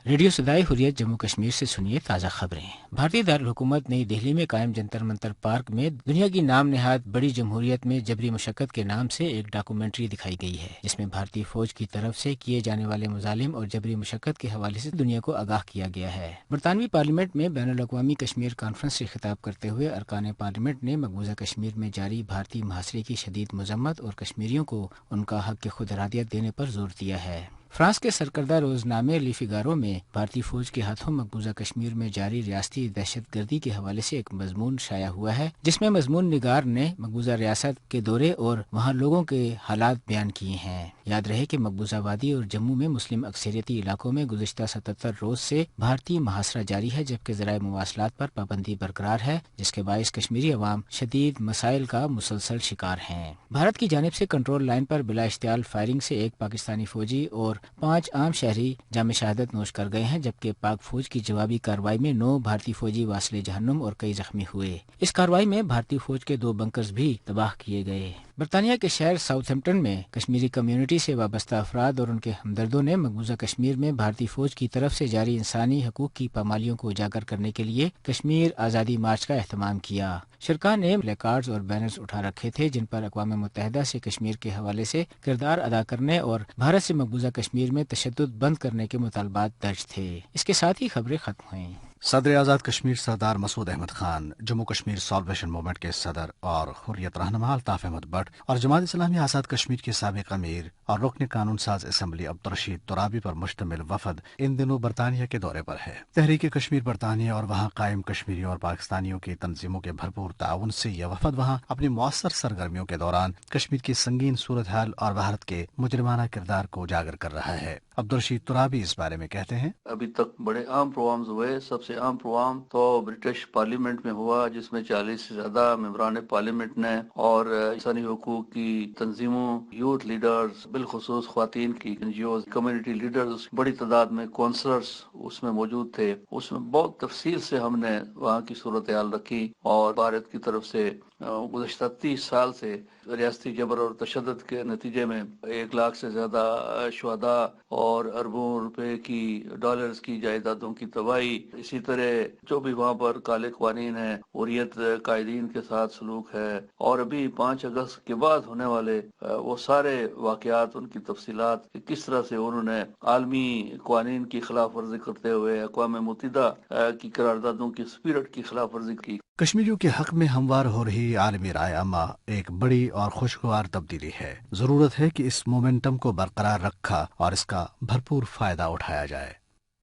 Radio صدائے حریت جموں کشمیر سے سنیے تازہ خبریں۔ بھارتی دارالحکومت نئی دہلی میں قائم جنتر منتر پارک میں دنیا کی نام نہاد بڑی جمہوریت میں جبری مشقت کے نام سے ایک ڈاکومنٹری دکھائی گئی ہے، جس میں بھارتی فوج کی طرف سے کیے جانے والے مظالم اور جبری مشقت کے حوالے سے دنیا کو آگاہ کیا گیا ہے۔ برطانوی پارلیمنٹ میں بین الاقوامی کشمیر کانفرنس سے خطاب کرتے ہوئے ارکان پارلیمنٹ نے مقبوضہ کشمیر میں جاری بھارتی محاصرے کی شدید مذمت اور کشمیریوں کو ان کا حق خود ارادیت دینے پر زور دیا ہے۔ فرانس کے سرکردہ روزنامے لی فیگارو میں بھارتی فوج کے ہاتھوں مقبوضہ کشمیر میں جاری ریاستی دہشت گردی کے حوالے سے ایک مضمون شائع ہوا ہے، جس میں مضمون نگار نے مقبوضہ ریاست کے دورے اور وہاں لوگوں کے حالات بیان کیے ہیں۔ یاد رہے کہ مقبوضہ وادی اور جموں میں مسلم اکثریتی علاقوں میں گزشتہ 77 روز سے بھارتی محاصرہ جاری ہے، جبکہ ذرائع مواصلات پر پابندی برقرار ہے، جس کے باعث کشمیری عوام شدید مسائل کا مسلسل شکار ہیں۔ بھارت کی جانب سے کنٹرول لائن پر بلا اشتعال فائرنگ سے ایک پاکستانی فوجی اور 5 عام شہری جام شہادت نوش کر گئے ہیں، جبکہ پاک فوج کی جوابی کارروائی میں 9 بھارتی فوجی واصل جہنم اور کئی زخمی ہوئے۔ اس کارروائی میں بھارتی فوج کے 2 بنکرز بھی تباہ کیے گئے۔ برطانیہ کے شہر ساؤتھ ہیمپٹن میں کشمیری کمیونٹی سے وابستہ افراد اور ان کے ہمدردوں نے مقبوضہ کشمیر میں بھارتی فوج کی طرف سے جاری انسانی حقوق کی پامالیوں کو اجاگر کرنے کے لیے کشمیر آزادی مارچ کا اہتمام کیا۔ شرکاء نے پلے کارڈز اور بینرز اٹھا رکھے تھے، جن پر اقوام متحدہ سے کشمیر کے حوالے سے کردار ادا کرنے اور بھارت سے مقبوضہ کشمیر میں تشدد بند کرنے کے مطالبات درج تھے۔ اس کے ساتھ ہی خبریں ختم ہوئیں۔ صدر آزاد کشمیر سردار مسعود احمد خان، جموں کشمیر سالویشن موومنٹ کے صدر اور حریت رہنما الطاف احمد بٹ اور جماعت اسلامی آزاد کشمیر کے سابق امیر اور رکن قانون ساز اسمبلی عبدالرشید ترابی پر مشتمل وفد ان دنوں برطانیہ کے دورے پر ہے۔ تحریک کشمیر برطانیہ اور وہاں قائم کشمیریوں اور پاکستانیوں کی تنظیموں کے بھرپور تعاون سے یہ وفد وہاں اپنی مؤثر سرگرمیوں کے دوران کشمیر کی سنگین صورتحال اور بھارت کے مجرمانہ کردار کو اجاگر کر رہا ہے۔ عبدالرشید ترابی اس بارے میں کہتے ہیں، ابھی تک بڑے عام پروگرامز ہوئے۔ سب سے عام پروگرام تو برٹش پارلیمنٹ میں ہوا، جس میں 40 سے زیادہ ممبران پارلیمنٹ نے اور انسانی حقوق کی تنظیموں، یوتھ لیڈرز، بالخصوص خواتین کی N G Os, community leaders, بڑی تعداد میں کونسلرز اس میں موجود تھے۔ اس میں بہت تفصیل سے ہم نے وہاں کی صورتحال رکھی اور بھارت کی طرف سے گزشتہ 30 سال سے ریاستی جبر اور تشدد کے نتیجے میں 1 لاکھ سے زیادہ شہداء اور اربوں روپے کی ڈالرز کی جائیدادوں کی تباہی، اسی طرح جو بھی وہاں پر کالے قوانین ہیں، حریت قائدین کے ساتھ سلوک ہے، اور ابھی 5 اگست کے بعد ہونے والے وہ سارے واقعات، ان کی تفصیلات کہ کس طرح سے انہوں نے عالمی قوانین کی خلاف ورزی کرتے ہوئے اقوام متحدہ کی قراردادوں کی اسپرٹ کی خلاف ورزی کی۔ کشمیریوں کے حق میں ہموار ہو رہی عالمی رائے عامہ ایک بڑی اور خوشگوار تبدیلی ہے۔ ضرورت ہے کہ اس مومنٹم کو برقرار رکھا اور اس کا بھرپور فائدہ اٹھایا جائے۔